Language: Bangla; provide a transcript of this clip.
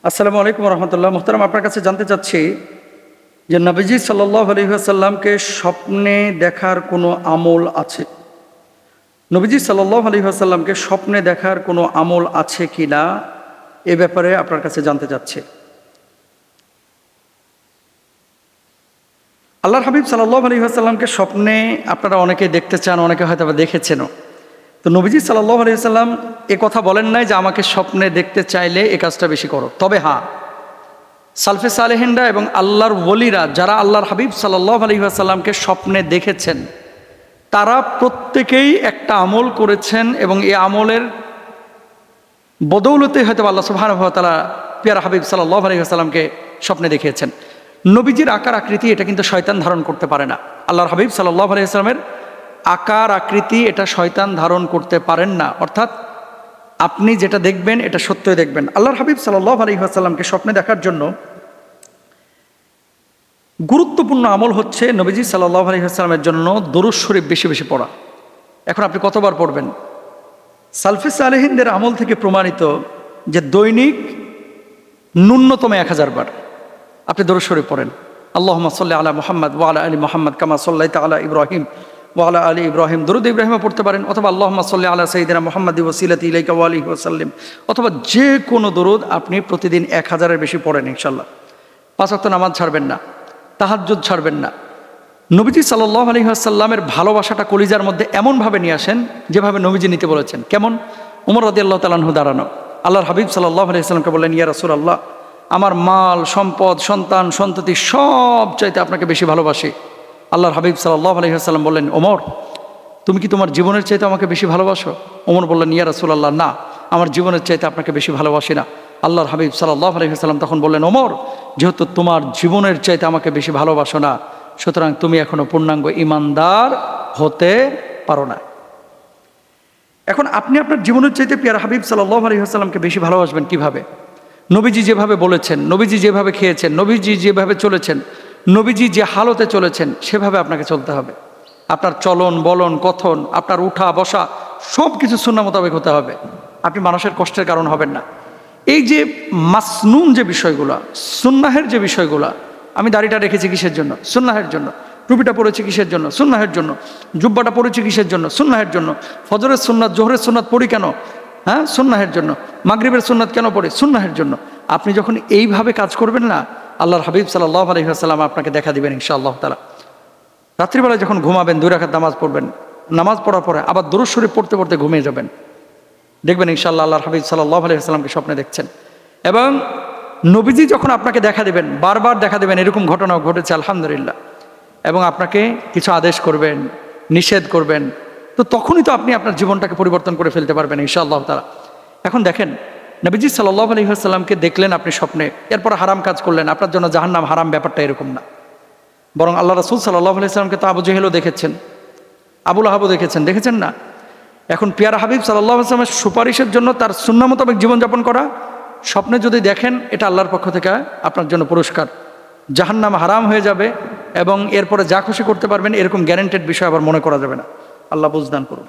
আসসালামু আলাইকুম রহমতুল্লাহ। মুহতারাম, আপনার কাছে জানতে চাচ্ছি যে নবীজি সাল্লাল্লাহু আলাইহি ওয়াসাল্লামকে স্বপ্নে দেখার কোনো আমল আছে? নবীজি সাল্লাল্লাহু আলাইহি ওয়াসাল্লামকে স্বপ্নে দেখার কোনো আমল আছে কি না, এ ব্যাপারে আপনার কাছে জানতে চাচ্ছি। আল্লাহর হাবিব সাল্লাল্লাহু আলাইহি ওয়াসাল্লামকে স্বপ্নে আপনারা অনেকে দেখতে চান, অনেকে হয়তো বা দেখেছেনও। তো নবীজি সাল্লাল্লাহু আলাইহি ওয়াসাল্লাম এ কথা বলেন নাই যে আমাকে স্বপ্নে দেখতে চাইলে এ কাজটা বেশি করো। তবে হ্যাঁ, সালফে সালেহিনরা এবং আল্লাহর ওলিরা যারা আল্লাহর হাবিব সাল্লাল্লাহু আলাইহি ওয়াসাল্লামকে স্বপ্নে দেখেছেন, তারা প্রত্যেকেই একটা আমল করেছেন এবং এই আমলের বদৌলতে হয়তো আল্লাহ সুবহানাহু ওয়া তাআলা পিয়ারা হাবিব সাল্লাল্লাহু আলাইহি ওয়াসাল্লামকে স্বপ্নে দেখিয়েছেন। নবীজির আকার আকৃতি এটা কিন্তু শয়তান ধারণ করতে পারে না। আল্লাহর হাবিব সাল্লাল্লাহু আলাইহি ওয়াসাল্লামের আকার আকৃতি এটা শয়তান ধারণ করতে পারেন না। অর্থাৎ আপনি যেটা দেখবেন এটা সত্যই দেখবেন। আল্লাহর হাবিব সাল্লাল্লাহু আলাইহি ওয়াসাল্লামকে স্বপ্নে দেখার জন্য গুরুত্বপূর্ণ আমল হচ্ছে নবীজি সাল্লাল্লাহু আলাইহি ওয়াসাল্লামের জন্য দরুদ শরীফ বেশি বেশি পড়া। এখন আপনি কতবার পড়বেন? সালফে সালেহিনদের আমল থেকে প্রমাণিত যে দৈনিক ন্যূনতম 1000 বার আপনি দরুদ শরীফ পড়েন। আল্লাহুম্মা সাল্লি আলা মুহাম্মদ ওয়া আলা আলি মুহাম্মদ কামা সাল্লাইতা আলা ইব্রাহিম ওয়া আলা আলি ইব্রাহিম। দরুদ ইব্রাহিমও পড়তে পারেন, অথবা আল্লাহুম্মা সাল্লি আলা সাইয়্যিদিনা মুহাম্মাদি ওয়াসিলাতি ইলাইকা ওয়া আলিহি ওয়াসাল্লিম, অথবা যে কোনো দরুদ আপনি প্রতিদিন 1000-এর বেশি পড়েন ইনশাআল্লাহ। 5 ওয়াক্ত নামাজ ছাড়বেন না, তাহাজ্জুদ ছাড়বেন না। নবীজি সাল্লাল্লাহু আলাইহি ওয়াসাল্লামের ভালোবাসাটা কলিজার মধ্যে এমনভাবে নিয়ে আসেন যেভাবে নবীজি নিতে বলেছেন। কেমন? ওমর রাদিয়াল্লাহু তাআলা আনহু দাঁড়ানো, আল্লাহর হাবিব সাল্লাল্লাহু আলাইহি ওয়াসাল্লামকে বললেন, ইয়া রাসূলুল্লাহ, আমার মাল সম্পদ সন্তান সন্ততি সব চাইতে আপনাকে বেশি ভালোবাসি। আল্লাহর হাবিব সাল্লাল্লাহু আলাইহি ওয়াসাল্লাম বললেন, ওমর, তুমি কি তোমার জীবনের চাইতে আমাকে বেশি ভালোবাসো? ওমর বললেন, ইয়া রাসূলুল্লাহ, না, আমার জীবনের চাইতে আপনাকে বেশি ভালোবাসি না। আল্লাহর হাবিব সাল্লাল্লাহু আলাইহি ওয়াসাল্লাম তখন বললেন, ওমর, যেহেতু তোমার জীবনের চাইতে আমাকে বেশি ভালোবাসো না, সুতরাং তুমি এখনো পূর্ণাঙ্গ ঈমানদার হতে পারো না। এখন আপনি আপনার জীবনের চাইতে পিয়ারা হাবিব সাল্লাল্লাহু আলাইহি ওয়াসাল্লামকে বেশি ভালোবাসবেন কিভাবে? নবীজি যেভাবে বলেছেন, নবীজি যেভাবে খেয়েছেন, নবীজি যেভাবে চলেছেন, নবীজি যে হালতে চলেছেন সেভাবে আপনাকে চলতে হবে। আপনার চলন বলন কথন, আপনার উঠা বসা সব কিছু সুন্নাহ মোতাবেক হতে হবে। আপনি মানুষের কষ্টের কারণ হবেন না। এই যে মাসনুন যে বিষয়গুলো, সুন্নাহের যে বিষয়গুলো, আমি দাড়িটা রেখেছি কিসের জন্য? সুন্নাহের জন্য। টুপিটা পরেছি কিসের জন্য? সুন্নাহের জন্য। জুব্বাটা পরেছি কিসের জন্য? সুন্নাহের জন্য। ফজরের সুন্নাত জোহরের সুন্নাত পড়ি কেন? হ্যাঁ, সুন্নাহের জন্য। মাগরিবের সুন্নাত কেন পড়ি? সুন্নাহের জন্য। আপনি যখন এইভাবে কাজ করবেন না, আল্লাহর হাবিব সাল্লাল্লাহু আলাইহি ওয়াসাল্লাম আপনাকে দেখা দিবেন ইনশাআল্লাহ তাআলা। রাত্রিবেলায় যখন ঘুমাবেন 2 রাকাত নামাজ পড়বেন, নামাজ পড়ার পরে আবার দরুদ শরীফ পড়তে পড়তে ঘুমিয়ে যাবেন। দেখবেন ইনশাআল্লাহ আল্লাহর হাবিব সাল্লাল্লাহু আলাইহি ওয়াসাল্লামকে স্বপ্নে দেখছেন। এবং নবীজি যখন আপনাকে দেখা দেবেন, বারবার দেখা দেবেন, এরকম ঘটনাও ঘটেছে আলহামদুলিল্লাহ, এবং আপনাকে কিছু আদেশ করবেন, নিষেধ করবেন, তো তখনই তো আপনি আপনার জীবনটাকে পরিবর্তন করে ফেলতে পারবেন ইনশাআল্লাহ তাআলা। এখন দেখেন, নবীজি সাল্লাল্লাহু আলাইহি ওয়াসাল্লামকে দেখলেন আপনি স্বপ্নে, এরপর হারাম কাজ করলেন, আপনার জন্য জাহান্নাম হারাম, ব্যাপারটা এরকম না। বরং আল্লাহ রাসূল সাল্লাল্লাহু আলাইহি ওয়াসাল্লামকে তো আবু জেহেলও দেখেছেন, আবু লাহাবও দেখেছেন না? এখন পিয়ারা হাবিব সাল্লাল্লাহু আলাইহি ওয়াসাল্লামের সুপারিশের জন্য তার সুন্নাহ মোতাবেক জীবনযাপন করা, স্বপ্নে যদি দেখেন, এটা আল্লাহর পক্ষ থেকে আপনার জন্য পুরস্কার। জাহান্নাম হারাম হয়ে যাবে এবং এরপরে যা খুশি করতে পারবেন এরকম গ্যারান্টেড বিষয় আবার মনে করা যাবে না। আল্লাহ বুঝদান করুন।